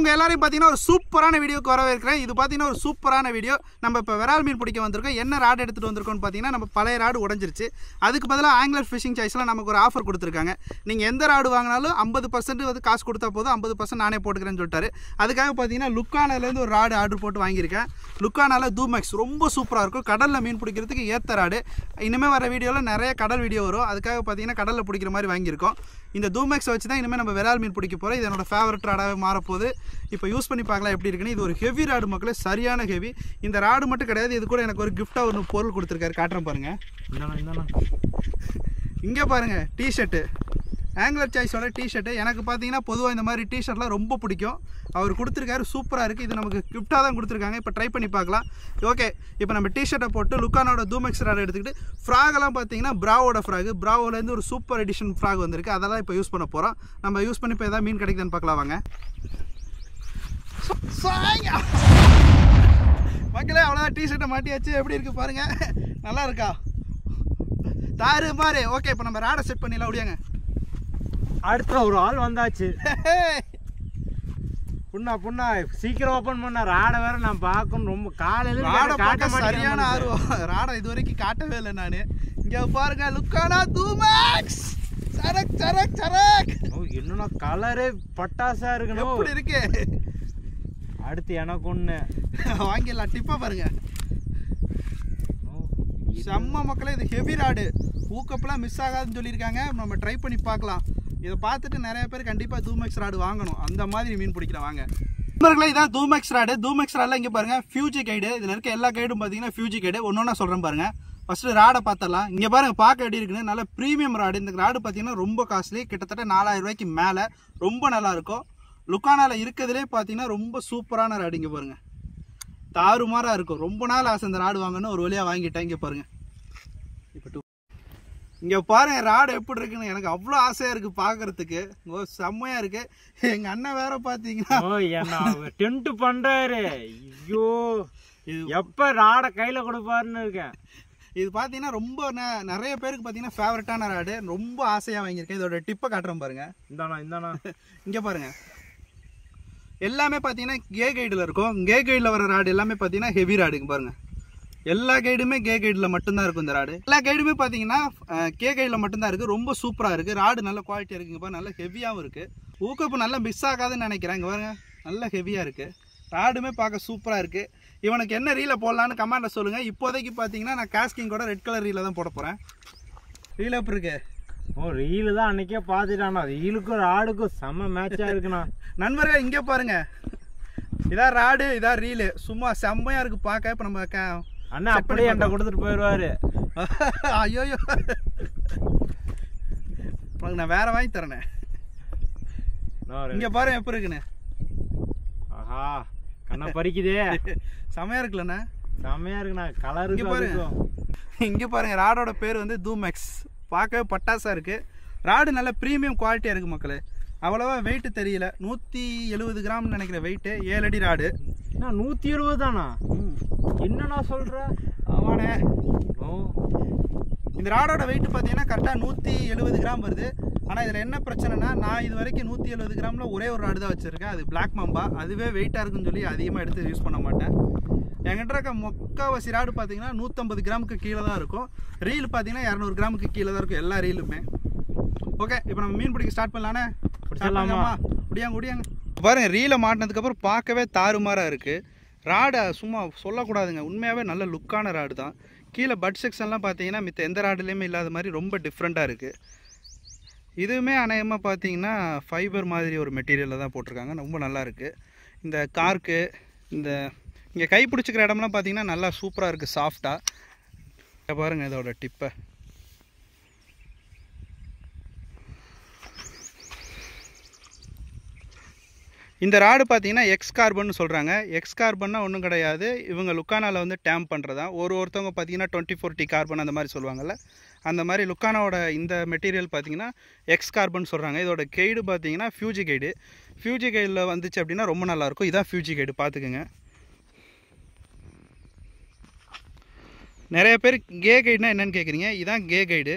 உங்கள் எல்லாரையும் பார்த்தீங்கன்னா ஒரு சூப்பரான வீடியோக்கு வரவேற்கிறேன். இது பார்த்தீங்கன்னா ஒரு சூப்பரான வீடியோ. நம்ம இப்போ விரால் மீன் பிடிக்க வந்திருக்கோம். என்ன ராடு எடுத்துகிட்டு வந்திருக்கோம்னு பார்த்தீங்கன்னா நம்ம பழைய ராடு உடஞ்சிருச்சு. அதுக்கு பதிலாக ஆங்கிலர் ஃபிஷிங் சாய்ஸில் நமக்கு ஒரு ஆஃபர் கொடுத்துருக்காங்க. நீங்கள் எந்த ராடு வாங்கினாலும் 50% வந்து காசு கொடுத்தா போதும், 50% நானே போட்டுக்கிறேன்னு சொல்லிட்டாரு. அதுக்காக பார்த்தீங்கன்னா லுக்கானாலேருந்து ஒரு ராடு ஆர்டர் போட்டு வாங்கியிருக்கேன். லுக்கானால தூமேக்ஸ் ரொம்ப சூப்பராக இருக்கும். கடலில் மீன் பிடிக்கிறதுக்கு ஏற்ற ராடு. இனிமேல் வர வீடியோவில் நிறைய கடல் வீடியோ வரும். அதுக்காக பார்த்தீங்கன்னா கடலில் பிடிக்கிற மாதிரி வாங்கியிருக்கோம். இந்த தூமேக்ஸை வச்சு தான் இனிமேல் நம்ம விரால் மீன் பிடிக்க போகிறோம். இது என்னோட ஃபேவரட் ராடாகவே மாறப்போகுது. இப்போ யூஸ் பண்ணி பார்க்கலாம் எப்படி இருக்குன்னு. இது ஒரு ஹெவி ராடு மக்களே, சரியான ஹெவி. இந்த ராடு மட்டும் கிடையாது, இது கூட எனக்கு ஒரு கிஃப்டாக ஒரு பொருள் கொடுத்துருக்காரு. காட்டுறேன் பாருங்கள். இங்கே பாருங்கள், டிஷர்ட்டு, ஆங்கிலர் சாய்ஸோட டிஷர்ட்டு. எனக்கு பார்த்தீங்கன்னா பொதுவாக இந்த மாதிரி டிஷர்ட்லாம் ரொம்ப பிடிக்கும். அவர் கொடுத்துருக்காரு, சூப்பராக இருக்குது. இது நமக்கு கிஃப்டாக தான் கொடுத்துருக்காங்க. இப்போ ட்ரை பண்ணி பார்க்கலாம். ஓகே, இப்போ நம்ம டிஷர்ட்டை போட்டு லுக்கானோட தூமெக்ஸ் ராட் எடுத்துக்கிட்டு ஃப்ராகெல்லாம் பார்த்தீங்கன்னா பிராவோட ஃப்ராகு, பிராவோலேருந்து ஒரு சூப்பர் எடிஷன் ஃப்ராக் வந்திருக்கு. அதெல்லாம் இப்போ யூஸ் பண்ண போகிறோம். நம்ம யூஸ் பண்ணி இப்போ எதாவது மீன் கிடைக்குதுன்னு பார்க்கலாம் வாங்க மக்களே. அவ்வளோதான், டிஷர்ட்டை மாட்டியாச்சு. எப்படி இருக்குது பாருங்கள், நல்லா இருக்கா? தாரு மாறு. ஓகே, இப்போ நம்ம ராடை செட் பண்ணிடலாம். அப்படியாங்க, அடுத்த ஒரு ஆள் வந்தாச்சு. புண்ணா சீக்கிரம் ஓப்பன் பண்ண ராடை வேற நான் பார்க்கணும். ரொம்ப காலையில சரியான ஆர்வம். ராடை இது வரைக்கும் காட்டவே இல்லை நான். இங்க பாருங்க, லுக்கானா தூமேக்ஸ். சரக் சரக் சரக். என்னன்னா கலரே பட்டாசா இருக்கணும். எப்படி இருக்கு? அடுத்து எனக்கு ஒண்ணு வாங்கிடலாம். டிப்பா பாருங்க, செம்ம மக்களே. இது ஹெவி ராடு, ஊக்கப்பெல்லாம் மிஸ் ஆகாதுன்னு சொல்லியிருக்காங்க. நம்ம ட்ரை பண்ணி பார்க்கலாம். இதை பார்த்துட்டு நிறைய பேர் கண்டிப்பாக தூமெக்ஸ் ராடு வாங்கணும். அந்த மாதிரி மீன் பிடிக்கிறேன் வாங்க நண்பர்களே. இதான் தூமெக்ஸ் ராடு. தூமெக்ஸ் ராடில் இங்கே பாருங்கள் ஃபியூஜி கைடு. இதில் இருக்க எல்லா கைடும் பார்த்தீங்கன்னா ஃபியூஜி கைடு. ஒன்று சொல்கிறேன் பாருங்கள். ஃபஸ்ட்டு ராடை பார்த்துடலாம். இங்கே பாருங்கள், பார்க்க எப்படி இருக்குன்னு. நல்ல ப்ரீமியம் ராடு. இந்த ராடு பார்த்தீங்கன்னா ரொம்ப காஸ்ட்லி, கிட்டத்தட்ட 4000 ரூபாய்க்கு மேலே. ரொம்ப நல்லாயிருக்கும். லுக்கானாவில் இருக்கிறதுலே பார்த்தீங்கன்னா ரொம்ப சூப்பரான ராடு. இங்கே பாருங்கள், தாறுமாறாக இருக்கும். ரொம்ப நாள் ஆசை இந்த ராடு வாங்கணும், ஒரு வழியாக வாங்கிட்டேன். இங்கே பாருங்கள், இப்போ இங்கே பாருங்க ராடு எப்படி இருக்குன்னு. எனக்கு அவ்வளோ ஆசையாக இருக்குது பார்க்கறதுக்கு. செம்மையாக இருக்குது. எங்கள் அண்ணன் வேற பார்த்தீங்கன்னா டென்ட் பண்ணுறாரு. ஐயோ, எப்போ ராடை கையில் கொடுப்பாருன்னு இருக்கேன். இது பார்த்தீங்கன்னா ரொம்ப நிறைய பேருக்கு பார்த்தீங்கன்னா ஃபேவரட்டான ராடு. ரொம்ப ஆசையாக வாங்கியிருக்கேன். இதோட டிப்பை காட்டுறேன் பாருங்க. இந்தாண்ணா இங்கே பாருங்க, எல்லாமே பார்த்தீங்கன்னா கே கைடில் இருக்கும். கே கைடில் வர ராடு எல்லாமே பார்த்தீங்கன்னா ஹெவி ராடுங்க பாருங்க. எல்லா கைடுமே கே கைடில் மட்டும்தான் இருக்கும். இந்த ராடு எல்லா கைடுமே பார்த்தீங்கன்னா கே கைடில் மட்டும்தான் இருக்குது. ரொம்ப சூப்பராக இருக்குது. ராடு நல்ல குவாலிட்டியாக இருக்குங்க பாருங்க. நல்ல ஹெவியாகவும் இருக்குது. ஊக்கப்பு நல்லா மிஸ் ஆகாதுன்னு நினைக்கிறேன். இங்கே பாருங்க, நல்ல ஹெவியாக இருக்குது. ராடுமே பார்க்க சூப்பராக இருக்குது. இவனுக்கு என்ன ரீலை போடலான்னு கமெண்ட்டில் சொல்லுங்கள். இப்போதைக்கு பார்த்தீங்கன்னா நான் காஸ்கிங் கூட ரெட் கலர் ரீலை தான் போட போகிறேன். ரீல் எப்படி இருக்கு? ரீலு தான் அன்னைக்கே பார்த்துட்டானா. ரீலுக்கும் ராடுக்கும் செம்ம மேட்சாக இருக்குண்ணா. நண்பர்கள் இங்கே பாருங்க, இதான் ராடு, இதான் ரீலு. சும்மா செம்மையாக இருக்குது பார்க்க. இப்போ நம்ம அண்ணா அப்படியே என்கிட்ட கொடுத்துட்டு போயிடுவாரு. ஐயோயோ, நான் வேற வாங்கி தரேனே. இங்க பாருங்க எப்படி இருக்குன்னு. ஆஹா, கண்ணா பறிக்குதே. செமையா இருக்குல்லண்ணா, செமையா இருக்குண்ணா. கலர் பாருங்க. இங்க பாருங்க, ராடோட பேர் வந்து தூமெக்ஸ். பார்க்கவே பட்டாசா இருக்கு. ராடு நல்ல ப்ரீமியம் குவாலிட்டியா இருக்கு மக்களே. அவ்வளவா வெயிட் தெரியல. 170 கிராம் நினைக்கிற வெயிட். 7 அடி ராடு. 170 தானா? என்னண்ணா சொல்ற? ஆமாண்ணே. இந்த ராடோட வெயிட் பார்த்தீங்கன்னா கரெக்டாக 170 கிராம் வருது. ஆனால் இதில் என்ன பிரச்சனைனா, நான் இது வரைக்கும் 170 கிராமில் ஒரே ஒரு ராடு தான் வச்சுருக்கேன். அது பிளாக் மம்பா. அதுவே வெயிட்டாக இருக்குன்னு சொல்லி அதிகமாக எடுத்து யூஸ் பண்ண மாட்டேன். என்கிட்ட இருக்க முக்கால்வாசி ராடு பார்த்தீங்கன்னா 150 கிராமுக்கு கீழே தான் இருக்கும். ரீல் பார்த்தீங்கன்னா 200 கிராமுக்கு கீழே தான் இருக்கும் எல்லா ரீலுமே. ஓகே, இப்போ நம்ம மீன் பிடிக்க ஸ்டார்ட் பண்ணலானே. முடியாங்க. பாருங்க, ரீலை மாட்டினதுக்கப்புறம் பார்க்கவே தாறுமாறாக இருக்குது. ராடை சும்மா சொல்லக்கூடாதுங்க, உண்மையாகவே நல்ல லுக்கான ராடு தான். கீழே பட் செக்ஷன்லாம் பார்த்தீங்கன்னா மித்த எந்த ராடுலேயுமே இல்லாத மாதிரி ரொம்ப டிஃப்ரெண்ட்டாக இருக்குது. இதுவுமே அநேகமாக பார்த்தீங்கன்னா ஃபைபர் மாதிரி ஒரு மெட்டீரியலில் தான் போட்டிருக்காங்க. ரொம்ப நல்லா இருக்குது. இந்த கார்க்கு இந்த இங்கே கை பிடிச்சிக்கிற இடம்லாம் பார்த்தீங்கன்னா நல்லா சூப்பராக இருக்குது, சாஃப்டாக. பாருங்கள் இதோட டிப்பை. இந்த ராடு பார்த்தீங்கன்னா எக்ஸ் கார்பன் சொல்கிறாங்க. எக்ஸ் கார்பன்னா ஒன்றும் கிடையாது, இவங்க லுக்கானாவில் வந்து டேம் பண்ணுறதா. ஒருத்தவங்க பார்த்தீங்கன்னா 24T கார்பன் அந்த மாதிரி சொல்லுவாங்கள்ல, அந்த மாதிரி லுக்கானாவோட இந்த மெட்டீரியல் பார்த்தீங்கன்னா எக்ஸ் கார்பன் சொல்கிறாங்க. இதோட கைடு பார்த்தீங்கன்னா ஃபியூஜி கைடு. ஃபியூஜி கைடில் வந்துச்சு அப்படின்னா ரொம்ப நல்லாயிருக்கும். இதான் ஃபியூஜி கைடு, பார்த்துக்குங்க. நிறைய பேர் கே கைடுனா என்னென்னு கேட்குறீங்க. இதான் கே கைடு.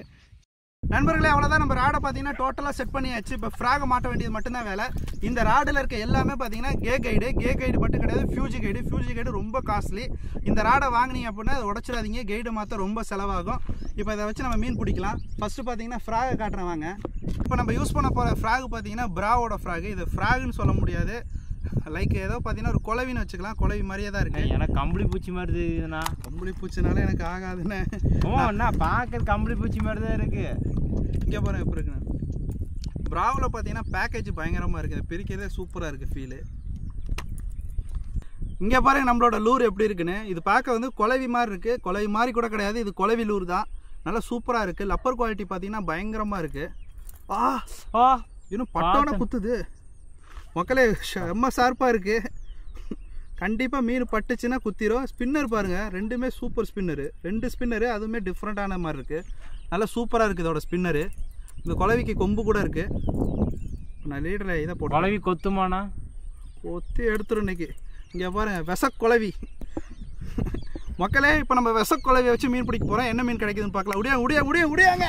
நண்பர்களே அவ்வளோதான். நம்ம ராடை பார்த்தீங்கன்னா டோட்டலாக செட் பண்ணியாச்சு. இப்போ ஃப்ராகை மாட்ட வேண்டியது மட்டும்தான் வேலை. இந்த ராடில் இருக்க எல்லாமே பார்த்தீங்கன்னா கே கைடு மட்டும் கிடையாது, ஃபியூஜி கைடு ரொம்ப காஸ்ட்லி. இந்த ராடை வாங்கினீங்க அப்படின்னா அதை உடச்சிடாதீங்க, கைடு மாற்ற ரொம்ப செலவாகும். இப்போ இதை வச்சு நம்ம மீன் பிடிக்கலாம். ஃபஸ்ட்டு பார்த்தீங்கன்னா ஃப்ராகை காட்டுறேன் வாங்க. இப்போ நம்ம யூஸ் பண்ண போகிற ஃப்ராக் பார்த்தீங்கன்னா பிராவோட ஃப்ராகு. இது ஃப்ராகுன்னு சொல்ல முடியாது, லைக் ஏதோ பார்த்தீங்கன்னா ஒரு குளவின்னு வச்சுக்கலாம், குளவி மாதிரியே தான் இருக்குது. எனக்கு கம்பளி பூச்சி மாதிரி இருக்குதுண்ணா. கம்பளி பூச்சினால எனக்கு ஆகாதுன்னு அண்ணா பார்க்கறது கம்பளி பூச்சி மாதிரி தான் இருக்குது. இங்கே பாருங்க எப்படி இருக்குண்ணா. பிராவில் பார்த்தீங்கன்னா பேக்கேஜ் பயங்கரமாக இருக்குது, பிரிக்கிறதே சூப்பராக இருக்குது ஃபீலு. இங்கே பாருங்க நம்மளோட லூர் எப்படி இருக்குன்னு. இது பார்க்க வந்து குளவி மாதிரி இருக்குது, குளவி மாதிரி கூட கிடையாது, இது குளவி லூர் தான். நல்லா சூப்பராக இருக்குது. லப்பர் குவாலிட்டி பார்த்தீங்கன்னா பயங்கரமாக இருக்குது. இன்னும் பட்டோன குத்துது மக்களே, செம்ம ஷார்ப்பாக இருக்குது. கண்டிப்பாக மீன் பட்டுச்சுன்னா குத்திரும். ஸ்பின்னர் பாருங்கள், ரெண்டுமே சூப்பர் ஸ்பின்னரு, 2 ஸ்பின்னரு, அதுவுமே டிஃப்ரெண்ட்டான மாதிரி இருக்குது. நல்லா சூப்பராக இருக்குது இதோட ஸ்பின்னரு. இந்த குளவிக்கு கொம்பு கூட இருக்குது. நான் லீடரில் இதை போட்டு குளவி கொத்துமாண்ணா, கொத்தி எடுத்துரும் இன்னைக்கு. இங்கே பாருங்கள் விசக்குளவி மக்களே. இப்போ நம்ம விசக்குளவியை வச்சு மீன் பிடிக்க போகிறோம். என்ன மீன் கிடைக்குதுன்னு பார்க்கலாம். உடியாங்க.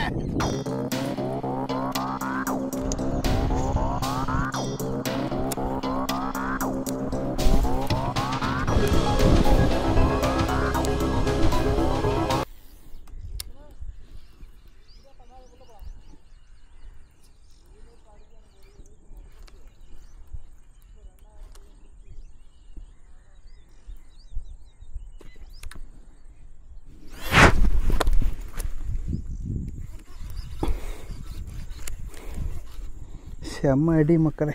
செம்ம அடி மக்களே.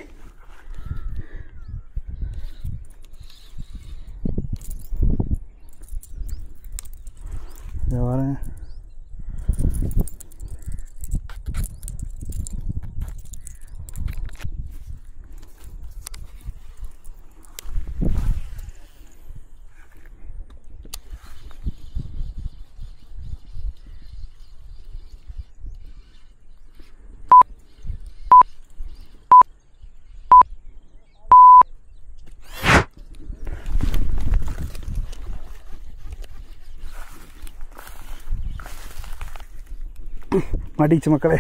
வரேன். மாட்டிச்சு மக்களே.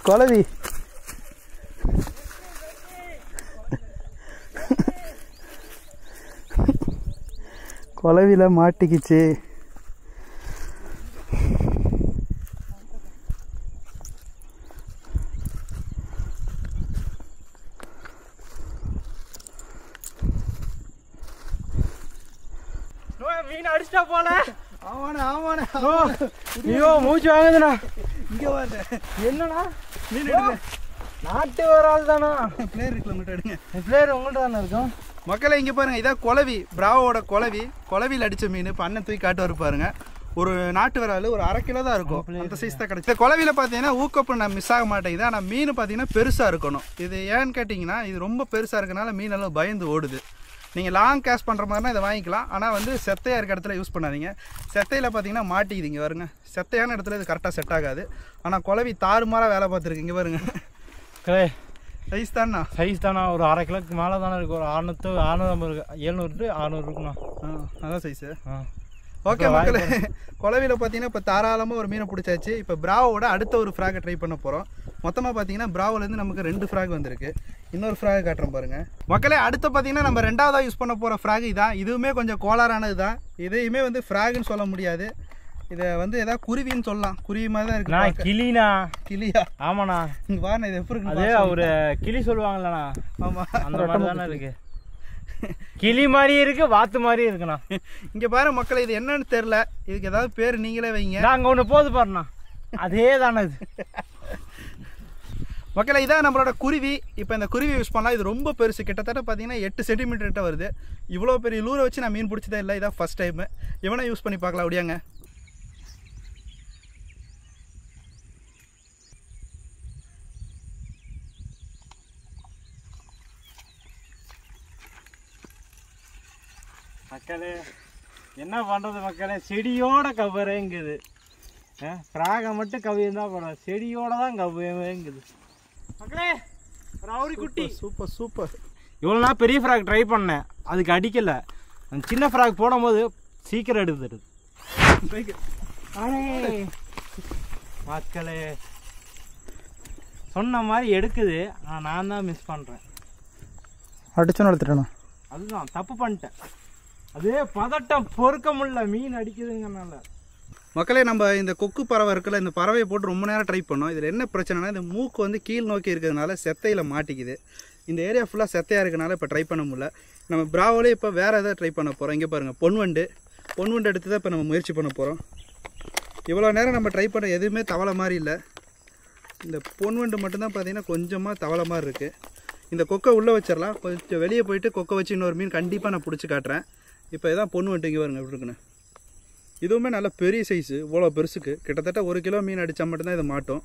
குளவி குளவில மாட்டிக்கிச்சு. மீன் அடிச்சிட்டா போல. ஆமாண்ணே. ஐயோ மூச்சு வாங்குதுண்ணா. இங்கே வாங்க. என்னண்ணா மீன் எடுங்க. நாட்டு வராது தானா? பிளேயர் இருக்குல்ல, உங்கள்கிட்ட எடுங்க. பிளேயர் உங்கள்கிட்ட தானே இருக்கும். மக்களை இங்கே பாருங்க, இதான் குளவி, பிராவோட குளவியில் அடித்த மீன். இப்போ அண்ணன் தூக்கி காட்டுவார் பாருங்க. ஒரு நாட்டு விரால் ஒரு 1/2 கிலோ தான் இருக்கும், அந்த சைஸ் தான் கிடைக்கும். இந்த குளவியில் பார்த்தீங்கன்னா ஊக்கப்பு நான் மிஸ் ஆக மாட்டேங்குது. ஆனால் மீன் பார்த்தீங்கன்னா பெருசாக இருக்கணும். இது ஏன்னு கேட்டிங்கன்னா இது ரொம்ப பெருசாக இருக்கனால மீனெல்லாம் பயந்து ஓடுது. நீங்கள் லாங் கேஷ் பண்ணுற மாதிரினா இதை வாங்கிக்கலாம். ஆனால் வந்து செத்தையாக இருக்க இடத்துல யூஸ் பண்ணாதீங்க. செத்தையில் பார்த்தீங்கன்னா மாட்டிக்குது. இங்கே வருங்க, செத்தையான இடத்துல இது கரெக்டாக செட் ஆகாது. ஆனால் குளவி தாறுமாறாக வேலை பார்த்துருக்கு. இங்கே பாருங்க, சைஸ் தானா ஒரு 1/2 கிலோக்கு மேலே தானே இருக்குது. ஒரு 650 700 to 600 இருக்குண்ணா. அதான் சைஸு. ஓகே மக்களே, குளவியில் பார்த்தீங்கன்னா இப்போ தாராளமாக ஒரு மீனை பிடிச்சாச்சு. இப்போ பிராவோட அடுத்த ஒரு ஃப்ராகை ட்ரை பண்ண போகிறோம். மொத்தமாக பார்த்தீங்கன்னா பிராவிலேருந்து நமக்கு 2 ஃப்ராக் வந்திருக்கு. இன்னொரு ஃப்ராக் காட்டுறோம் பாருங்கள் மக்களே. அடுத்து பார்த்தீங்கன்னா நம்ம 2ஆவதாக யூஸ் பண்ண போகிற ஃப்ராக் இதான். இதுவுமே கொஞ்சம் கோளாறானது தான். இதையுமே வந்து ஃப்ராகுன்னு சொல்ல முடியாது. இதை வந்து ஏதாவது குருவின்னு சொல்லலாம். குருவி மாதிரி தான் இருக்கு. கிளினா? கிளியா? ஆமாண்ணா. இங்கே பாருண்ணா, இது எப்படி இருக்கு? அதே ஒரு கிளி சொல்லுவாங்களண்ணா. ஆமாம், அந்த மாதிரி தானே இருக்கு. கிளி மாதிரி இருக்கு, வாத்து மாதிரி இருக்குண்ணா. இங்கே பாரு மக்களை, இது என்னன்னு தெரில. இதுக்கு ஏதாவது பேர் நீங்களே வைங்க. அங்கே ஒன்று போது பாருண்ணா, அதே தானே இது. மக்களை இதான் நம்மளோட குருவி. இப்போ இந்த குருவி யூஸ் பண்ணலாம். இது ரொம்ப பெருசு, கிட்டத்தட்ட பார்த்தீங்கன்னா 8 சென்டிமீட்டர் கிட்ட வருது. இவ்வளோ பெரிய லூரை வச்சு நான் மீன் பிடிச்சதே இல்லை. இதான் ஃபஸ்ட் டைமு. இவனை யூஸ் பண்ணி பார்க்கலாம். அப்படியாங்க மக்களே, என்ன பண்ணுறது மக்களே, செடியோட கவருங்குது. ஃப்ராகை மட்டும் கவ்வியம் தான் போடுறேன், செடியோட தான் கவ்வியமேங்குது மக்களே. ரவுரி குட்டி சூப்பர் சூப்பர். இவ்வளோ நாள் பெரிய ஃப்ராக் ட்ரை பண்ணேன், அதுக்கு அடிக்கலை. அந்த சின்ன ஃப்ராக் போடும்போது சீக்கிரம் எடுத்துடுது மக்களே. சொன்ன மாதிரி எடுக்குது, ஆனால் நான் தான் மிஸ் பண்ணுறேன். அடிச்சோன்னு எடுத்துட்டேண்ணா. அதுதான் தப்பு பண்ணிட்டேன். அதே பதட்டம் பொறுக்க முடியல, மீன் அடிக்குதுங்கனால. மக்களே, நம்ம இந்த கொக்கு பறவை இருக்குல்ல, இந்த பறவையை போட்டு ரொம்ப நேரம் ட்ரை பண்ணோம். இதில் என்ன பிரச்சனைனா, இந்த மூக்கு வந்து கீழ் நோக்கி இருக்கிறதுனால செத்தையில் மாட்டிக்குது. இந்த ஏரியா ஃபுல்லாக செத்தையாக இருக்கிறனால இப்போ ட்ரை பண்ண முடியல. நம்ம பிராவோலே இப்போ வேறு எதாவது ட்ரை பண்ண போகிறோம். இங்கே பாருங்கள், பொன்வண்டு எடுத்து தான் இப்போ நம்ம முயற்சி பண்ண போகிறோம். இவ்வளோ நேரம் நம்ம ட்ரை பண்ண எதுவுமே தவளை மாதிரி இல்லை. இந்த பொன்வண்டு மட்டும்தான் பார்த்தீங்கன்னா கொஞ்சமாக தவளை மாதிரி இருக்குது. இந்த கொக்கை உள்ளே வச்சிடலாம். கொஞ்சம் வெளியே போயிட்டு கொக்கை வச்சு இன்னொரு மீன் கண்டிப்பாக நான் பிடிச்சி காட்டுறேன். இப்போ இதான் பொன்வண்டு, இங்கே பாருங்க எப்படி இருக்குன்னு. இதுவுமே நல்ல பெரிய சைஸு, இவ்வளோ பெருசுக்கு கிட்டத்தட்ட 1 கிலோ மீன் அடித்தா மட்டும்தான் இது மாட்டோம்.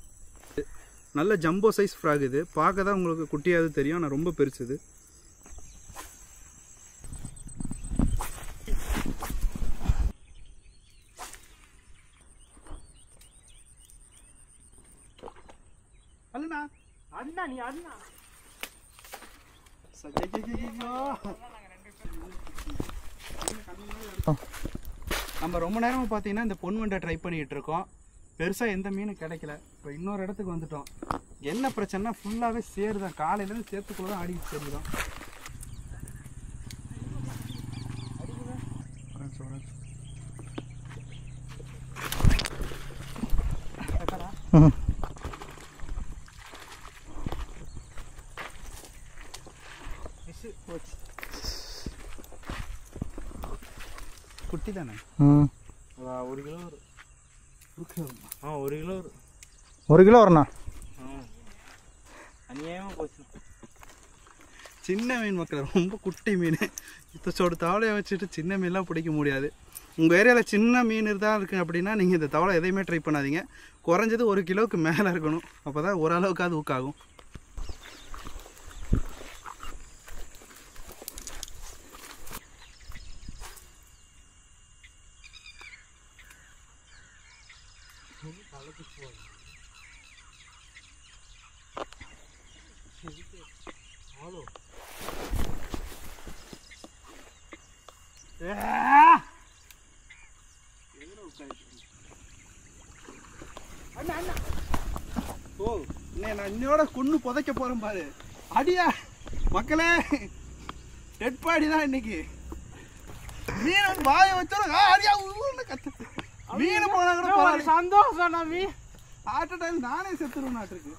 நல்ல ஜம்போ சைஸ் ஃப்ராக் இது. பார்க்க தான் உங்களுக்கு குட்டியாவது தெரியும், ஆனால் ரொம்ப பெருசு இது. அல்லண்ணா அண்ணா நீ அண்ணா நம்ம ரொம்ப நேரமாக பார்த்தீங்கன்னா இந்த பொன்வண்டை ட்ரை பண்ணிகிட்டு இருக்கோம். பெருசாக எந்த மீனும் கிடைக்கல. இப்போ இன்னொரு இடத்துக்கு வந்துட்டோம். என்ன பிரச்சனைனா ஃபுல்லாகவே சேரு தான். காலையிலேருந்து சேர்த்துக்குள்ள தான் ஆடிட்டு சேருதான். குட்டி தானே? 1 கிலோ வரும். 1 கிலோ வரும். 1 கிலோ வரண்ணா. அநியாயமாக போச்சு. சின்ன மீன் மக்கள், ரொம்ப குட்டி மீன். இத்தோட தவளையை வச்சுட்டு சின்ன மீன்லாம் பிடிக்க முடியாது. உங்கள் ஏரியாவில் சின்ன மீன் தான் இருக்குது அப்படின்னா நீங்கள் இந்த தவளை எதையுமே ட்ரை பண்ணாதீங்க. குறைஞ்சது 1 கிலோவுக்கு மேலே இருக்கணும். அப்போ தான் ஓரளவுக்காவது ஊக்காகும். ஓ, நான் இன்னோட கொண்டு புதைக்க போறேன் பாரு. அடியா மக்களே, டெட் பாடி தான் இன்னைக்கு. மீன் வாய வச்சாலும் அடியா கத்து. மீன் போனா கூட பரவாயில்ல. சந்தோஷம் நம்பி ஆட்ட டைம் நானே செத்துருவேன் நாட்டுக்கு.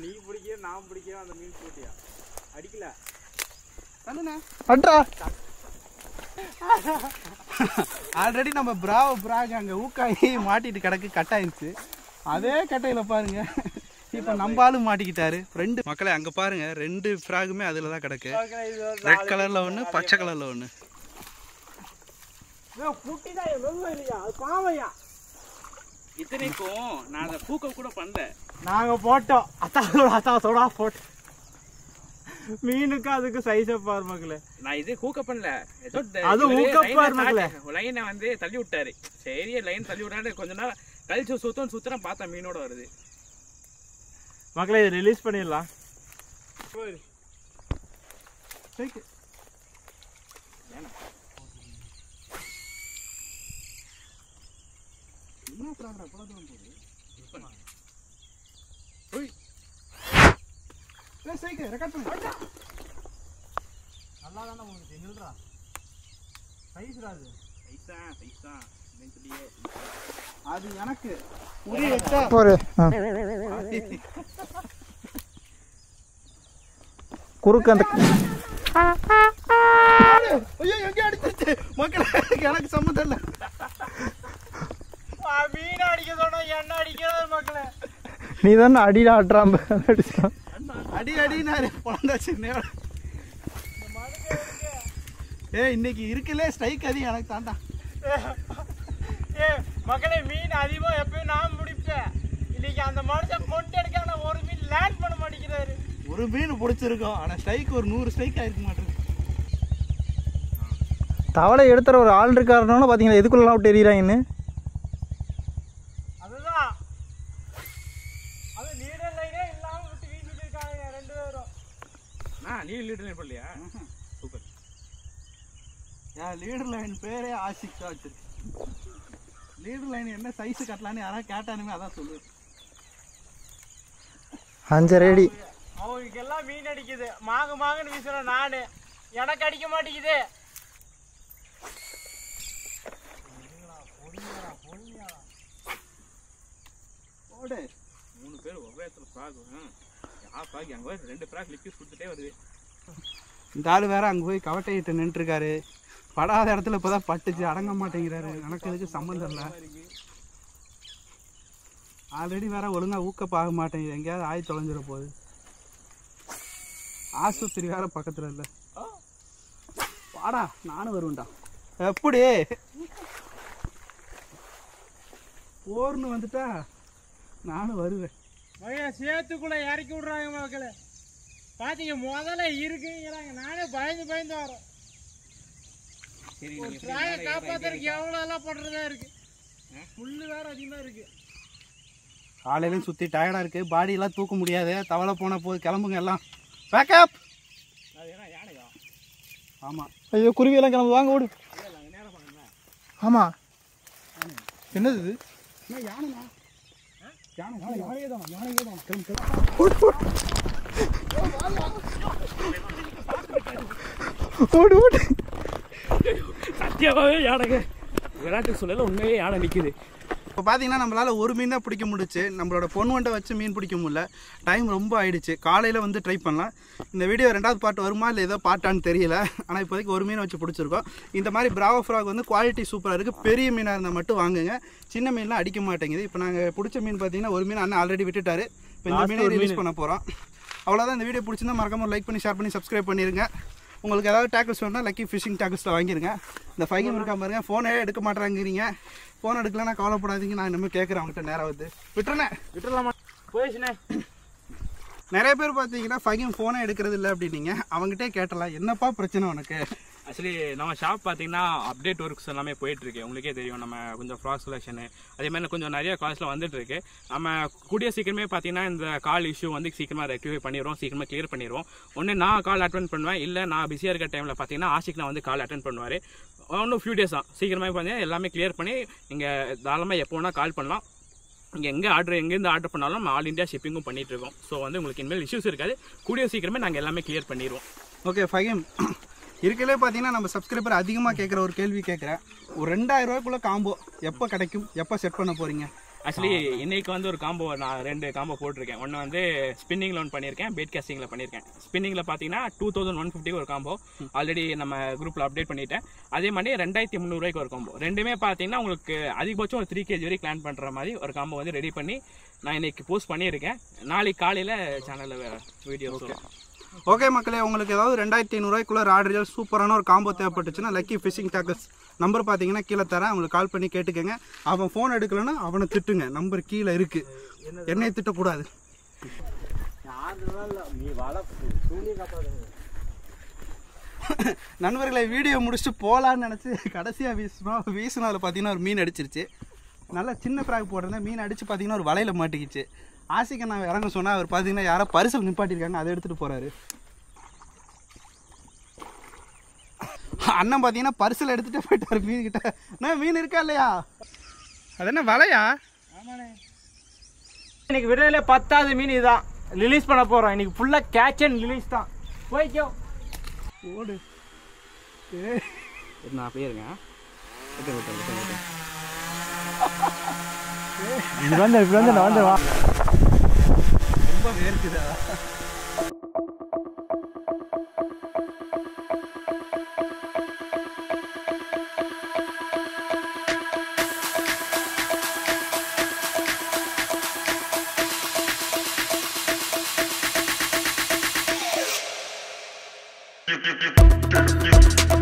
நீ பிடிக்க நான் பிடிக்க அந்த மீன் போட்டியா அடிக்கல அட்ரா. ஆல்ரெடி நம்ம பிராக் அங்கே ஊக்காயி மாட்டிட்டு கிடக்கு, கட்டாயிருச்சு. அதே கட்டையில் பாருங்க இப்போ நம்பாலும் மாட்டிக்கிட்டாரு. 2 மக்களே அங்கே பாருங்க, 2 ஃப்ராகுமே அதில் தான் கிடக்கு. ரெட் கலரில் ஒன்று, பச்சை கலரில் ஒன்று. இத்தனைக்கும் நான் அதை பூக்க கூட பண்ணல. நாங்கள் போட்டோம், அத்தாத்தோட போட்டோம். மீனுக்கு அதுக்கு சைஸை பாரு மக்களே. நான் இது ஹூக்கப் பண்ணல, ஏதோ அது ஹூக்கப் பாரு மக்களே. லைனை வந்து தள்ளி விட்டாரு. சரி லைன் தள்ளி விட்டாரு, கொஞ்ச நேரம் கழிச்சு சுத்தம் பார்த்தா மீனோட வருது. மக்களே இதை ரிலீஸ் பண்ணிடலாம். அது எனக்கு குறுக்கு அந்த எங்க அடிச்சிருச்சு மக்களே, எனக்கு சம்மந்தம் இல்லை. மீன் அடிக்க சொன்னா என்ன அடிக்கிறது மக்களே? நீ தானே அடிடா ஆட்டுறாம அடிச்சான். அடினாரு பொழந்தாச்சு. இன்னைக்கு இருக்குல்ல ஸ்ட்ரைக் அதிகம் எனக்கு தாண்டா. மக்களே மீன் அதிகமாக எப்பயும் நான் முடிப்பேன். இன்னைக்கு அந்த மனுஷன் கொண்டு எடுக்க ஒரு மீன் லேண்ட் பண்ண மாட்டேங்கிறாரு. ஒரு மீன் பிடிச்சிருக்கோம், ஆனால் ஸ்ட்ரைக் ஒரு 100 ஸ்ட்ரைக் ஆயிருக்க மாட்டேங்குது. தவளை எடுத்துற ஒரு ஆள் இருக்காருனாலும் பார்த்தீங்களா எதுக்குள்ளலாம் விட்டு எறிகிறாங்கன்னு. அதுதான் அது லீடர் லைனே இல்லாம விட்டு வீசிட்டு இருக்காங்க 2 பேரும். நீ லீடர் லைன் பண்ணலையா? சூப்பர். என் லீடர் லைன் பேரே ஆஷிக் தான் வச்சிருக்கு. லீடர் லைன் என்ன சைஸு கட்டலான்னு யாராவது கேட்டானுமே அதான் சொல்லு. 5.5 அடி. அவங்களுக்கு எல்லாம் மீன் அடிக்குது. மாங்குன்னு வீசுறேன் நானு, எனக்கு அடிக்க மாட்டேங்குது. ஓடு 3 பேர் ஒரே இடத்துல ஃப்ராக். யார் ஃப்ராக் அங்கே 2 ஃப்ராக் லிக்விட் கொடுத்துட்டே வருது. இந்த ஆள் வேற அங்கே போய் கவட்டையிட்டு நின்றுருக்காரு. படாத இடத்துல இப்போதான் பட்டுச்சு, அடங்க மாட்டேங்கிறாரு. எனக்கு இதுக்கு சம்மந்தம் இல்லை. ஆல்ரெடி வேற ஒழுங்காக ஊக்கப்பாக மாட்டேங்குது. எங்கேயாவது ஆய் தொலைஞ்சிட போகுது. ஆஸ்பத்திரி வேற பக்கத்தில் இல்லை. வாடா நானும் வருவேன்டா. எப்படி போர்னு வந்துட்டா நானும் வருவேன். சேத்துக்குள்ள இறக்கி விடுறாங்க மக்களே. பாத்தீங்க முதல்ல இருக்குங்கிறாங்க. நானே பயந்து வரேன். காப்பாத்துறதுக்கு எவ்வளோ எல்லாம் பண்றதா இருக்கு. முள்ளு வேற அதிகமா இருக்கு. காலையிலும் சுற்றி டயர்டாக இருக்குது. பாடியெல்லாம் தூக்க முடியாது. தவளை போன போது கிளம்புங்க எல்லாம். பேக்கப். ஆமாம். ஐயோ குருவியெல்லாம் கிளம்பு. வாங்க ஓடு. ஆமாம். என்னது இது? யானைண்ணா. யானையே தான் கிளம்பு. ஓடு ஓடு. சத்தியமாகவே யானைங்க. விளையாட்டு சொல்லல உண்மையே யானை நிற்குது. இப்போ பார்த்தீங்கன்னா நம்மளால் ஒரு மீன் தான் பிடிக்க முடிச்சு. நம்மளோட பொன்வண்டை வச்சு மீன் பிடிக்க முடியல. டைம் ரொம்ப ஆயிடுச்சு. காலையில் வந்து ட்ரை பண்ணலாம். இந்த வீடியோ 2வது பார்ட் வருமா இல்லை ஏதோ பார்ட்டான்னு தெரியல. ஆனால் இப்போதைக்கு ஒரு மீன் வச்சு பிடிச்சிருக்கோம். இந்த மாதிரி பிராவோ ஃப்ராக் வந்து குவாலிட்டி சூப்பராக இருக்குது. பெரிய மீனாக இருந்தால் மட்டும் வாங்குங்க. சின்ன மீன்லாம் அடிக்க மாட்டேங்குது. இப்போ நாங்கள் பிடிச்ச மீன் பார்த்தீங்கன்னா ஒரு மீன் அண்ணன் ஆல்ரெடி விட்டுட்டாரு. இப்போ இந்த மீனை ரிலீஸ் பண்ண போகிறோம். அவ்வளோதான். இந்த வீடியோ பிடிச்சிருந்தா மறக்காம லைக் பண்ணி ஷேர் பண்ணி சப்ஸ்கிரைப் பண்ணிடுங்க. உங்களுக்கு ஏதாவது டேக்கிள்ஸ் வேணும்னா லக்கி ஃபிஷிங் டேக்கிள்ஸில் வாங்கிடுங்க. இந்த ஃபைகம் இருக்கா பாருங்க. ஃபோனே எடுக்க மாட்டேங்கிறீங்க. ஃபோன் எடுக்கலன்னா கவலைப்படாதீங்க. நான் இன்னுமே கேட்குறேன் அவங்ககிட்ட. நேராக வந்து விட்டுறலாமா போயிடுச்சுண்ணே. நிறைய பேர் பார்த்தீங்கன்னா ஃபைகம் ஃபோனே எடுக்கிறது இல்லை அப்படின்னீங்க. அவங்ககிட்டே கேட்டலாம் என்னப்பா பிரச்சனை உனக்கு. ஆக்சுவலி நம்ம ஷாப் பார்த்தீங்கன்னா அப்டேட் ஒர்க்ஸ் எல்லாமே போயிட்டுருக்கு. உங்களுக்கே தெரியும். நம்ம கொஞ்சம் ஃப்ராக் செலெக்ஷனு அதேமாதிரி கொஞ்சம் நிறைய கால்ஸில் வந்துட்டுருக்கு. நம்ம கூடிய சீக்கிரமே பார்த்தீங்கன்னா இந்த கால் இஷ்யூ வந்து சீக்கிரமாக ரெக்டிஃபை பண்ணிடுவோம். சீக்கிரமாக கிளியர் பண்ணிடுவோம். ஒன்று நான் கால் அட்டென்ட் பண்ணுவேன், இல்லை நான் பிஸியாக இருக்க டைமில் பார்த்தீங்கன்னா ஆஷிக் நான் வந்து கால் அட்டென்ட் பண்ணுவார். இன்னும் ஃபியூ டேஸ் தான். சீக்கிரமாக பார்த்தீங்கன்னா எல்லாமே கிளியர் பண்ணி நீங்கள் தாராளமாக எப்போ வேணால் கால் பண்ணலாம். இங்கே எங்கேருந்து ஆர்டர் பண்ணாலும் நம்ம ஆல் இந்தியா ஷிப்பிங்கும் பண்ணிகிட்ருக்கோம். ஸோ வந்து உங்களுக்கு இனிமேல் இஷ்யூஸ் இருக்காது. கூடிய சீக்கிரமே நாங்கள் எல்லாமே கிளியர் பண்ணிடுவோம். ஓகே ஃபைகம் இருக்கலே பார்த்தீங்கன்னா நம்ம சப்ஸ்கிரைபர் அதிகமாக கேட்குற ஒரு கேள்வி கேட்குறேன். ஒரு 2000 ரூபாய்க்குள்ளே காம்போ எப்போ கிடைக்கும், எப்போ செட் பண்ண போகிறீங்க? ஆக்சுவலி இன்னைக்கு வந்து ஒரு காம்போ நான் 2 காம்போ போட்டிருக்கேன். ஒன்று வந்து ஸ்பின்னிங்கில் ஒன்று பண்ணியிருக்கேன், பேட் கேஸ்டிங்கில் பண்ணியிருக்கேன். ஸ்பின்னிங்கில் பார்த்தீங்கன்னா 2150 ஒரு காம்போ ஆல்ரெடி நம்ம குரூப்பில் அப்டேட் பண்ணிட்டேன். அதே மாதிரி 2300 ரூபாய்க்கு ஒரு காம்போ. ரெண்டுமே பார்த்தீங்கன்னா உங்களுக்கு அதிகபட்சம் ஒரு 3 kg வரைக்கும் பிளான் பண்ணுற மாதிரி ஒரு காம்போ வந்து ரெடி பண்ணி நான் இன்னைக்கு போஸ்ட் பண்ணியிருக்கேன். நாளைக்கு காலையில் சேனலில் வீடியோ சொல்லலாம். ஓகே மக்களே, உங்களுக்கு ஏதாவது 2500 ரூபாய்க்குள்ள ஆர்டர் சூப்பரான ஒரு காம்போ தேவைப்பட்டுச்சுன்னா லக்கி ஃபிஷிங் டேக்கிள்ஸ் நம்பர் பார்த்தீங்கன்னா கீழே தரேன். அவங்களுக்கு கால் பண்ணி கேட்டுக்கங்க. அவன் ஃபோன் எடுக்கலன்னா அவனை திட்டுங்க. நம்பர் கீழே இருக்கு. என்னையை திட்டக்கூடாது. நண்பர்களை வீடியோ முடிச்சுட்டு போகலான்னு நினச்சி கடைசியாக வீசினதில் பார்த்தீங்கன்னா ஒரு மீன் அடிச்சிருச்சு. நல்லா சின்ன ஃப்ராக் போட்டிருந்தேன். மீன் அடித்து பார்த்தீங்கன்னா ஒரு வலையில் மாட்டிக்கிச்சு. ஆசிக்க நான் இறங்க சொன்னால் அவர் பார்த்தீங்கன்னா யாரோ பரிசல் நிப்பாட்டியிருக்காங்க, அதை எடுத்துகிட்டு போகிறாரு. அண்ணன் பார்த்தீங்கன்னா பரிசல் எடுத்துகிட்டே போயிட்டார் மீன் கிட்ட. நான் மீன் இருக்கா இல்லையா? அது என்ன வலையா? ஆமாண்ணே. இன்னைக்கு விடுதலை 10வது மீன் இதுதான் ரிலீஸ் பண்ண போகிறோம். இன்னைக்கு ஃபுல்லாக கேட்ச் அண்ட் ரிலீஸ் தான். போய்க்கோ ஓடு. நான் போயிருங்க. இது வந்து நான் வந்து வா. ரொம்ப வேர்க்குதா? You